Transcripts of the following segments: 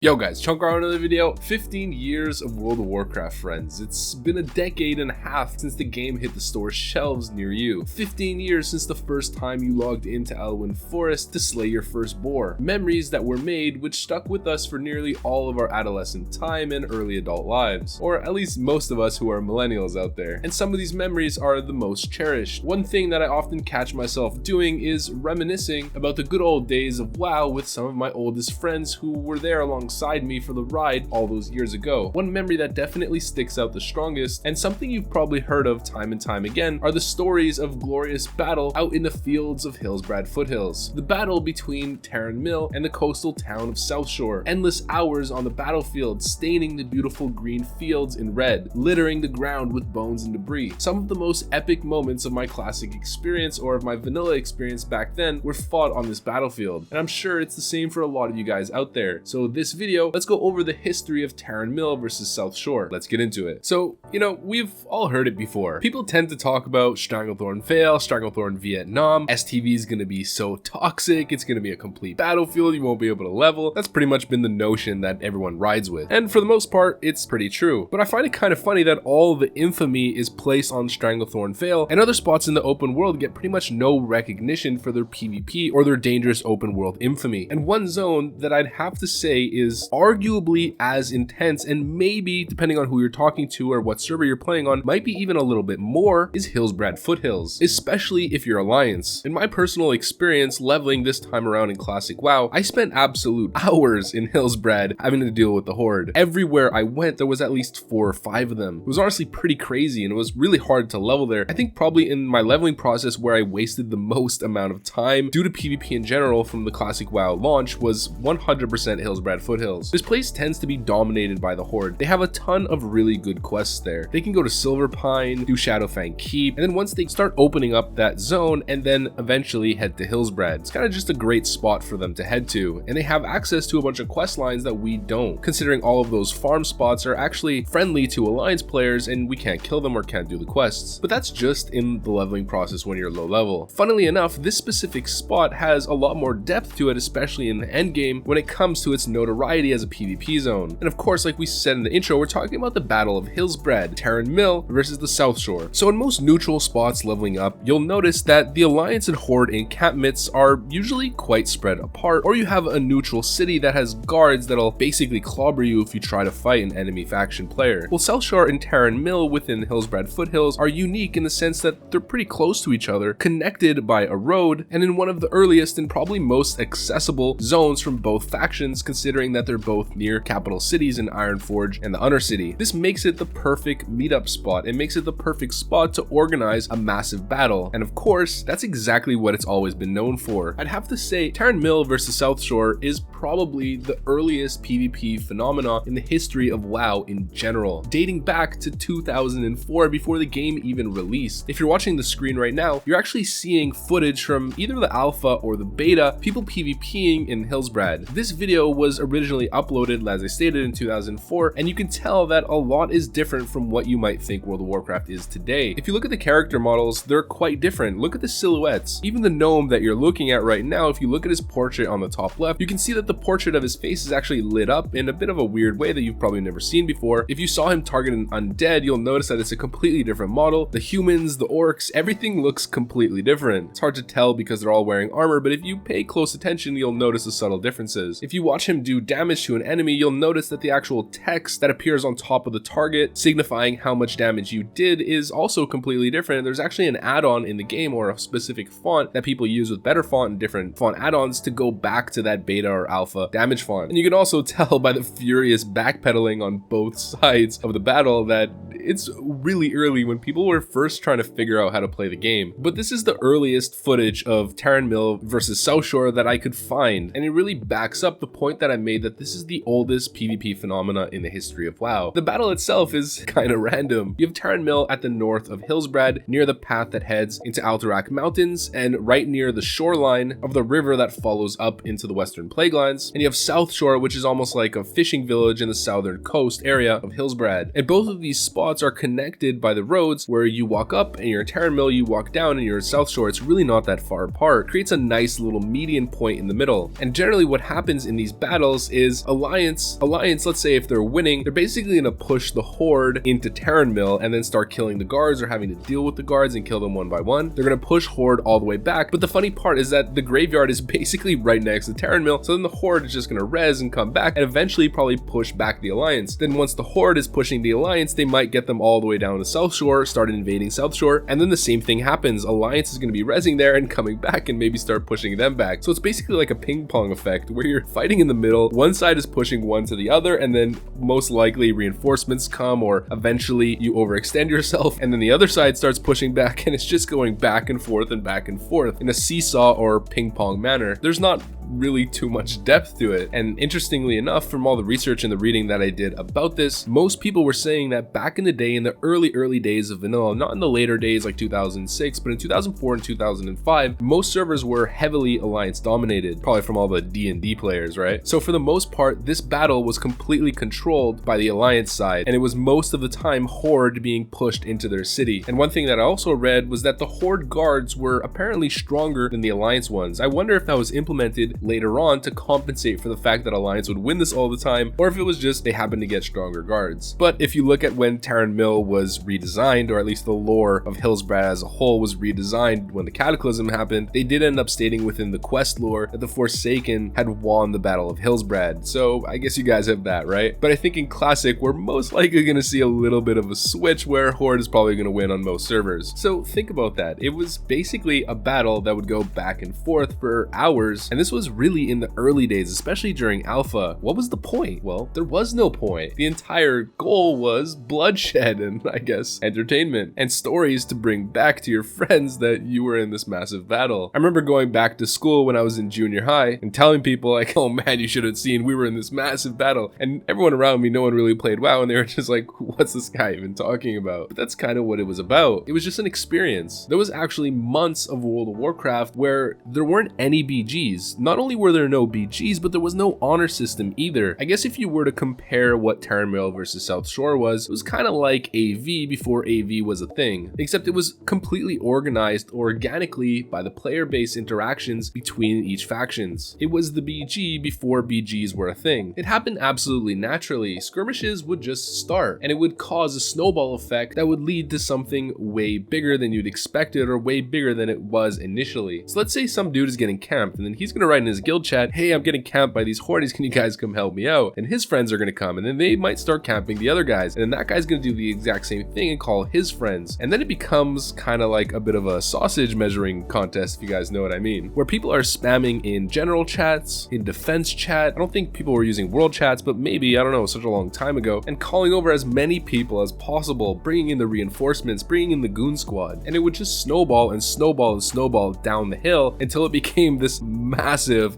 Yo guys, Chunkar on another video. 15 years of World of Warcraft, friends. It's been a decade and a half since the game hit the store shelves near you. 15 years since the first time you logged into Elwyn Forest to slay your first boar. Memories that were made which stuck with us for nearly all of our adolescent time and early adult lives. Or at least most of us who are millennials out there. And some of these memories are the most cherished. One thing that I often catch myself doing is reminiscing about the good old days of WoW with some of my oldest friends who were there alongside me for the ride all those years ago. One memory that definitely sticks out the strongest, and something you've probably heard of time and time again, are the stories of glorious battle out in the fields of Hillsbrad foothills. The battle between Tarren Mill and the coastal town of Southshore. Endless hours on the battlefield, staining the beautiful green fields in red, littering the ground with bones and debris. Some of the most epic moments of my classic experience or of my vanilla experience back then were fought on this battlefield, and I'm sure it's the same for a lot of you guys out there. So this video, let's go over the history of Tarren Mill versus Southshore. Let's get into it. So, we've all heard it before. People tend to talk about Stranglethorn Vale, Stranglethorn Vietnam. STV is going to be so toxic, it's going to be a complete battlefield, you won't be able to level. That's pretty much been the notion that everyone rides with. And for the most part, it's pretty true. But I find it kind of funny that all the infamy is placed on Stranglethorn Vale, and other spots in the open world get pretty much no recognition for their PvP or their dangerous open world infamy. And one zone that I'd have to say is arguably as intense, and maybe, depending on who you're talking to or what server you're playing on, might be even a little bit more, is Hillsbrad Foothills, especially if you're Alliance. In my personal experience leveling this time around in Classic WoW, I spent absolute hours in Hillsbrad having to deal with the Horde. Everywhere I went, there was at least 4 or 5 of them. It was honestly pretty crazy, and it was really hard to level there. I think probably in my leveling process where I wasted the most amount of time due to PvP in general from the Classic WoW launch was 100% Hillsbrad Foothills. This place tends to be dominated by the Horde. They have a ton of really good quests there. They can go to Silverpine, do Shadowfang Keep, and then once they start opening up that zone, and then eventually head to Hillsbrad. It's kind of just a great spot for them to head to, and they have access to a bunch of quest lines that we don't, considering all of those farm spots are actually friendly to Alliance players and we can't kill them or can't do the quests. But that's just in the leveling process when you're low level. Funnily enough, this specific spot has a lot more depth to it, especially in the endgame when it comes to its notoriety as a PvP zone. And of course, like we said in the intro, we're talking about the Battle of Hillsbrad, Tarren Mill versus the Southshore. So in most neutral spots leveling up, you'll notice that the Alliance and Horde encampments are usually quite spread apart, or you have a neutral city that has guards that'll basically clobber you if you try to fight an enemy faction player. Well, Southshore and Tarren Mill within Hillsbrad Foothills are unique in the sense that they're pretty close to each other, connected by a road, and in one of the earliest and probably most accessible zones from both factions, considering that they're both near capital cities in Ironforge and the Undercity. This makes it the perfect meetup spot. It makes it the perfect spot to organize a massive battle. And of course, that's exactly what it's always been known for. I'd have to say Tarren Mill versus Southshore is probably the earliest PvP phenomena in the history of WoW in general, dating back to 2004 before the game even released. If you're watching the screen right now, you're actually seeing footage from either the alpha or the beta, people PvPing in Hillsbrad. This video was originally uploaded, as I stated, in 2004, and you can tell that a lot is different from what you might think World of Warcraft is today. If you look at the character models, they're quite different. Look at the silhouettes. Even the gnome that you're looking at right now, if you look at his portrait on the top left, you can see that the portrait of his face is actually lit up in a bit of a weird way that you've probably never seen before. If you saw him target an undead, you'll notice that it's a completely different model. The humans, the orcs, everything looks completely different. It's hard to tell because they're all wearing armor, but if you pay close attention, you'll notice the subtle differences. If you watch him do damage to an enemy, you'll notice that the actual text that appears on top of the target signifying how much damage you did is also completely different. There's actually an add-on in the game or a specific font that people use with better font and different font add-ons to go back to that beta or alpha damage font. And you can also tell by the furious backpedaling on both sides of the battle that it's really early when people were first trying to figure out how to play the game. But this is the earliest footage of Tarren Mill versus Southshore that I could find, and it really backs up the point that I made that this is the oldest PvP phenomena in the history of WoW. The battle itself is kind of random. You have Tarren Mill at the north of Hillsbrad, near the path that heads into Alterac Mountains, and right near the shoreline of the river that follows up into the Western Plaguelands. And you have Southshore, which is almost like a fishing village in the southern coast area of Hillsbrad. And both of these spots spots are connected by the roads where you walk up and you're at Tarren Mill, you walk down and you're at Southshore. It's really not that far apart. It creates a nice little median point in the middle. And generally what happens in these battles this is Alliance, let's say if they're winning, they're basically gonna push the Horde into Tarren and then start killing the guards or having to deal with the guards and kill them one by one. They're gonna push Horde all the way back, but the funny part is that the graveyard is basically right next to Tarren, so then the Horde is just gonna res and come back and eventually probably push back the Alliance. Then once the Horde is pushing the Alliance, they might get them all the way down to South Shore, start invading South Shore, and then the same thing happens. Alliance is gonna be resing there and coming back and maybe start pushing them back. So it's basically like a ping pong effect where you're fighting in the middle, one side is pushing one to the other, and then most likely reinforcements come, or eventually you overextend yourself, and then the other side starts pushing back, and it's just going back and forth in a seesaw or ping pong manner. There's not really too much depth to it. And interestingly enough, from all the research and the reading that I did about this, most people were saying that back in the day, in the early days of vanilla, not in the later days like 2006, but in 2004 and 2005, most servers were heavily Alliance dominated, probably from all the D&D players, right? So for the most part, this battle was completely controlled by the Alliance side, and it was most of the time Horde being pushed into their city. And one thing that I also read was that the Horde guards were apparently stronger than the Alliance ones. I wonder if that was implemented later on to compensate for the fact that Alliance would win this all the time, or if it was just they happened to get stronger guards. But if you look at when Tarren was redesigned, or at least the lore of Hillsbrad as a whole was redesigned when the Cataclysm happened, they did end up stating within the quest lore that the Forsaken had won the Battle of Hillsbrad. So I guess you guys have that, right? But I think in Classic, we're most likely going to see a little bit of a switch where Horde is probably going to win on most servers. So think about that. It was basically a battle that would go back and forth for hours, and this was really in the early days, especially during alpha. What was the point? Well, there was no point. The entire goal was bloodshed and, I guess, entertainment and stories to bring back to your friends that you were in this massive battle. I remember going back to school when I was in junior high and telling people like, oh man, you should have seen we were in this massive battle, and everyone around me, no one really played WoW, and they were just like, what's this guy even talking about? But that's kind of what it was about. It was just an experience. There was actually months of World of Warcraft where there weren't any BGs. Not only were there no BGs, but there was no honor system either. I guess if you were to compare what Tarren versus South Shore was, it was kind of like AV before AV was a thing, except it was completely organized organically by the player-based interactions between each factions. It was the BG before BGs were a thing. It happened absolutely naturally. Skirmishes would just start, and it would cause a snowball effect that would lead to something way bigger than you'd expected, or way bigger than it was initially. So let's say some dude is getting camped, and then he's gonna write in his guild chat, hey, I'm getting camped by these hordes, can you guys come help me out? And his friends are gonna come, and then they might start camping the other guys, and then that guy's gonna do the exact same thing and call his friends. And then it becomes kind of like a bit of a sausage measuring contest, if you guys know what I mean, where people are spamming in general chats, in defense chat. I don't think people were using world chats, but maybe, I don't know, such a long time ago, and calling over as many people as possible, bringing in the reinforcements, bringing in the goon squad, and it would just snowball and snowball and snowball down the hill until it became this massive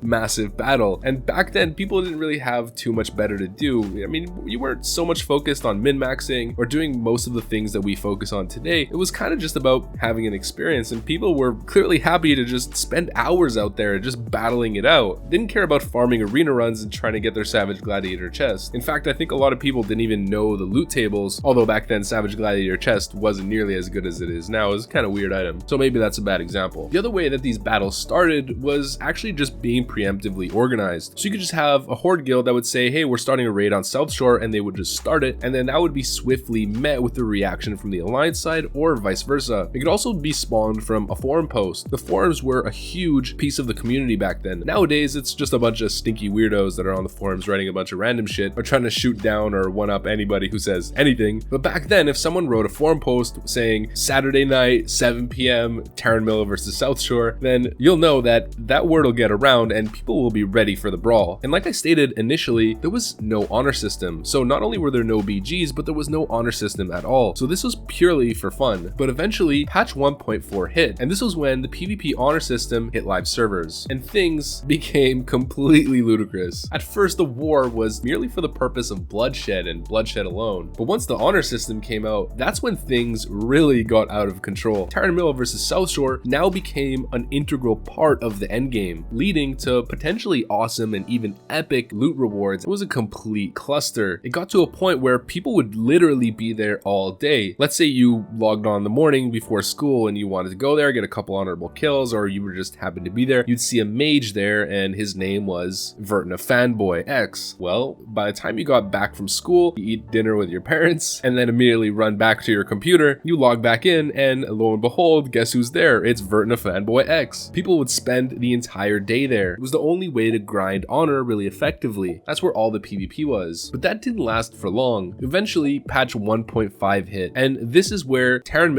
battle. And back then, people didn't really have too much better to do. I mean, you weren't so much focused on min-maxing or doing most of the things that we focus on today. It was kind of just about having an experience, and people were clearly happy to just spend hours out there just battling it out. Didn't care about farming arena runs and trying to get their Savage Gladiator chest. In fact, I think a lot of people didn't even know the loot tables, although back then Savage Gladiator chest wasn't nearly as good as it is now. It was kind of weird item. So maybe that's a bad example. The other way that these battles started was actually just being preemptively organized. So you could just have a horde guild that would say, hey, we're starting a raid on South Shore, and they would just start it, and then that would be swiftly met with the reaction from the Alliance side, or vice versa. It could also be spawned from a forum post. The forums were a huge piece of the community back then. Nowadays, it's just a bunch of stinky weirdos that are on the forums writing a bunch of random shit, or trying to shoot down or one up anybody who says anything. But back then, if someone wrote a forum post saying Saturday night, 7 p.m., Tarren versus South Shore, then you'll know that that word will get around and people will be ready for the brawl. And like I stated initially, there was no honor system. So not only were there no BGs, but there was no honor system at all. So this was purely for fun. But eventually, patch 1.4 hit, and this was when the PvP honor system hit live servers, and things became completely ludicrous. At first, the war was merely for the purpose of bloodshed and bloodshed alone. But once the honor system came out, that's when things really got out of control. Tarren versus South Shore now became an integral part of the endgame, leading leading to potentially awesome and even epic loot rewards. It was a complete cluster. It got to a point where people would literally be there all day. Let's say you logged on in the morning before school and you wanted to go there, get a couple honorable kills, or you were just happened to be there. You'd see a mage there and his name was Vertna Fanboy X. Well, by the time you got back from school, you eat dinner with your parents and then immediately run back to your computer. You log back in and lo and behold, guess who's there? It's Vertna Fanboy X. People would spend the entire day there. It was the only way to grind honor really effectively. That's where all the PvP was. But that didn't last for long. Eventually, patch 1.5 hit, and this is where Tarren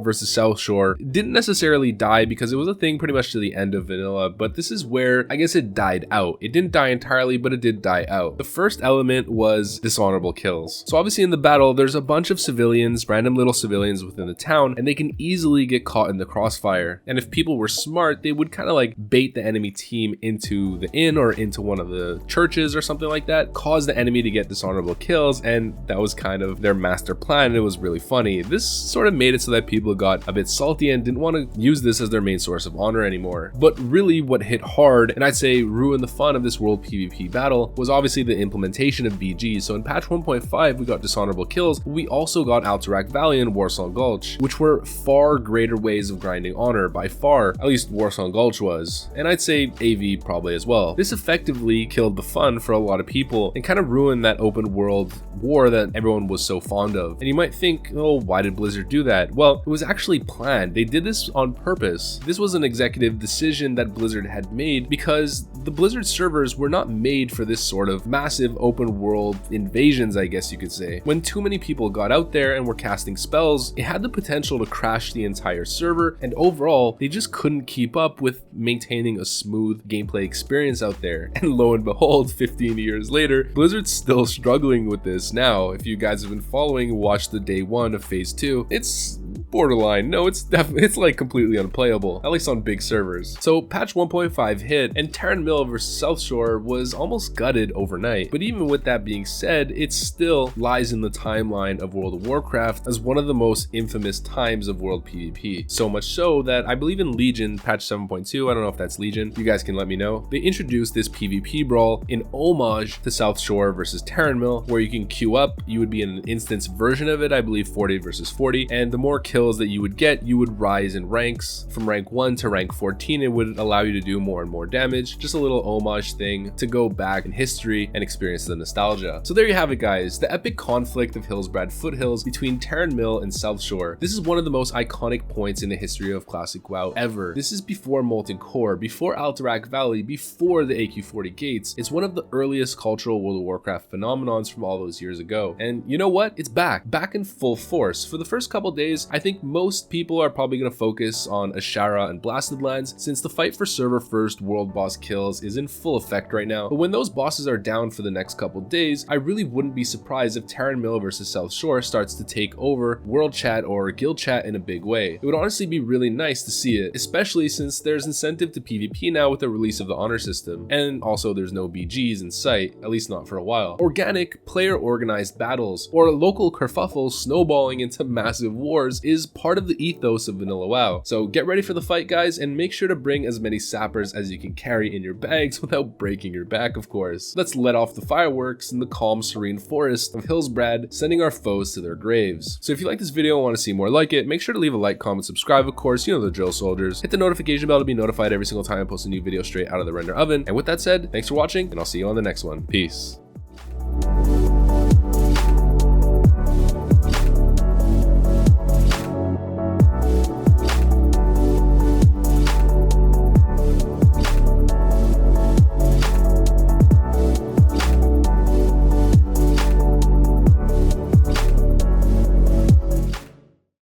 versus South Shore didn't necessarily die because it was a thing pretty much to the end of vanilla, but this is where I guess it died out. It didn't die entirely, but it did die out. The first element was dishonorable kills. So obviously in the battle, there's a bunch of civilians, random little civilians within the town, and they can easily get caught in the crossfire. And if people were smart, they would kind of like bait the enemy team into the inn or into one of the churches or something like that, cause the enemy to get dishonorable kills, and that was kind of their master plan, and it was really funny. This sort of made it so that people got a bit salty and didn't want to use this as their main source of honor anymore. But really what hit hard, and I'd say ruined the fun of this world PvP battle, was obviously the implementation of BG. So in patch 1.5 we got dishonorable kills, but we also got Alterac Valley and Warsong Gulch, which were far greater ways of grinding honor by far, at least Warsong Gulch was, and I'd say AV probably as well. This effectively killed the fun for a lot of people and kind of ruined that open world war that everyone was so fond of. And you might think, oh, why did Blizzard do that? Well, it was actually planned. They did this on purpose. This was an executive decision that Blizzard had made because the Blizzard servers were not made for this sort of massive open world invasions, I guess you could say. When too many people got out there and were casting spells, it had the potential to crash the entire server, and overall, they just couldn't keep up with maintaining a smooth gameplay experience out there. And lo and behold, 15 years later, Blizzard's still struggling with this now. If you guys have been following, watch the day one of phase 2. It's borderline. No, it's like completely unplayable, at least on big servers. So patch 1.5 hit and Tarren versus South Shore was almost gutted overnight. But even with that being said, it still lies in the timeline of World of Warcraft as one of the most infamous times of world PvP. So much so that I believe in Legion patch 7.2, I don't know if that's Legion, you guys can let me know, they introduced this PvP brawl in homage to South Shore versus Tarren where you can queue up. You would be in an instance version of it, I believe 40 versus 40, and the more kills that you would get, you would rise in ranks from rank 1 to rank 14. It would allow you to do more and more damage. Just a little homage thing to go back in history and experience the nostalgia. So there you have it, guys, the epic conflict of Hillsbrad foothills between Tarren and South Shore. This is one of the most iconic points in the history of classic WoW ever. This is before Molten Core, before Alterac Valley, before the AQ40 gates. It's one of the earliest cultural World of Warcraft phenomenons from all those years ago. And you know what? It's back in full force. For the first couple days, I think most people are probably going to focus on Ashara and Blasted Lands, since the fight for server first world boss kills is in full effect right now. But when those bosses are down for the next couple days, I really wouldn't be surprised if Tarren versus South Shore starts to take over world chat or guild chat in a big way. It would honestly be really nice to see it, especially since there's incentive to PvP now with the release of the honor system, and also there's no BGs in sight, at least not for a while. Organic, player organized battles or local kerfuffles snowballing into massive wars is part of the ethos of vanilla WoW. So get ready for the fight, guys, and make sure to bring as many sappers as you can carry in your bags without breaking your back, of course. Let's let off the fireworks in the calm, serene forest of Hillsbrad, sending our foes to their graves. So if you like this video and want to see more like it, make sure to leave a like, comment, subscribe, of course, you know the drill, soldiers. Hit the notification bell to be notified every single time I post a new video straight out of the render oven. And with that said, thanks for watching, and I'll see you on the next one. Peace.